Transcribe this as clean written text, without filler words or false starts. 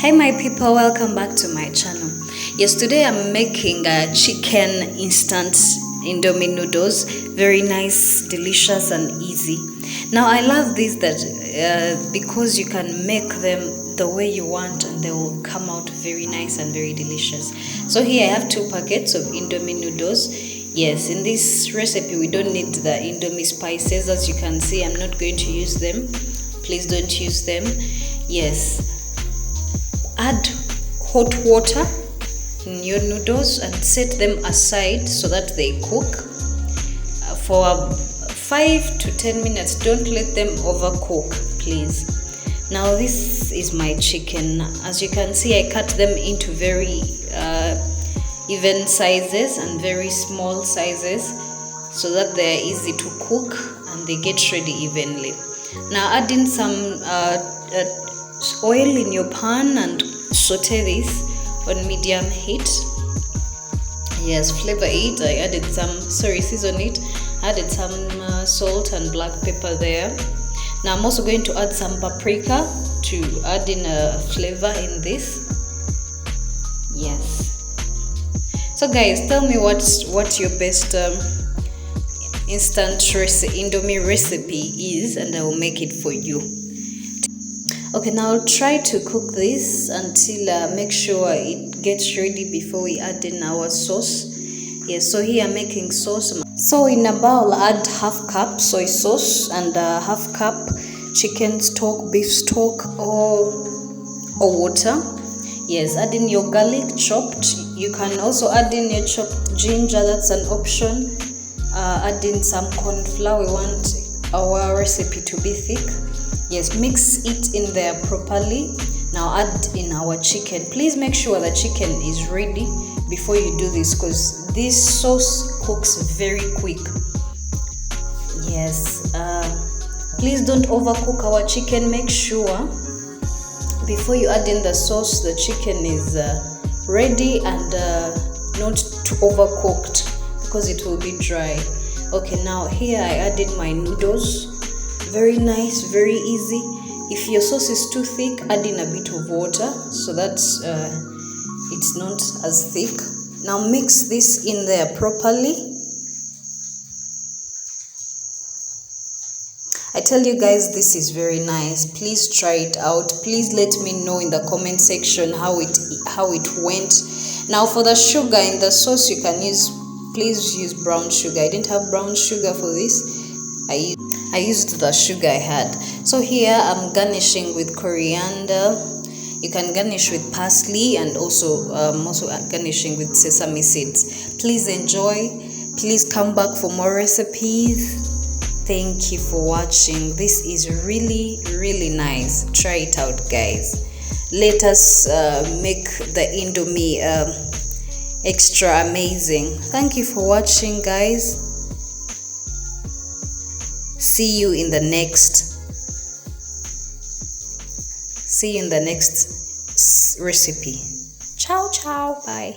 Hey my people, welcome back to my channel. Yes, today I'm making a chicken instant Indomie noodles. Very nice, delicious and easy. Now I love this because you can make them the way you want and they will come out very nice and very delicious. So here I have 2 packets of Indomie noodles. Yes, in this recipe we don't need the Indomie spices. As you can see, I'm not going to use them. Please don't use them. Yes, add hot water in your noodles and set them aside so that they cook for 5 to 10 minutes. Don't let them overcook, please. Now this is my chicken. As you can see, I cut them into very even sizes and very small sizes so that they are easy to cook and they get ready evenly. Now add in some oil in your pan and saute this on medium heat. Yes, flavor it. I added season it. Added some salt and black pepper there. Now I'm also going to add some paprika to add in a flavor in this. Yes. So guys, tell me what your best instant Indomie recipe is, and I will make it for you. Okay, now try to cook this until make sure it gets ready before we add in our sauce. Yes, so here I'm making sauce. So in a bowl, add half cup soy sauce and half cup chicken stock, beef stock, or water. Yes, add in your garlic chopped. You can also add in your chopped ginger, that's an option. Add in some cornflour. We want our recipe to be thick. Yes, mix it in there properly. Now add in our chicken. Please make sure the chicken is ready before you do this, because this sauce cooks very quick. Yes, please don't overcook our chicken. Make sure before you add in the sauce the chicken is ready and not too overcooked, because it will be dry. Okay, now here I added my noodles. Very nice, very easy. If your sauce is too thick, add in a bit of water so that it's not as thick. Now mix this in there properly. I tell you guys, this is very nice. Please try it out. Please let me know in the comment section how it went. Now for the sugar in the sauce, you can please use brown sugar. I didn't have brown sugar for this. I used the sugar I had. So here I'm garnishing with coriander. You can garnish with parsley, and also garnishing with sesame seeds. Please enjoy. Please come back for more recipes. Thank you for watching. This is really, really nice. Try it out, guys. Let us make the Indomie extra amazing. Thank you for watching, guys. See you in the next recipe. Ciao, ciao. Bye.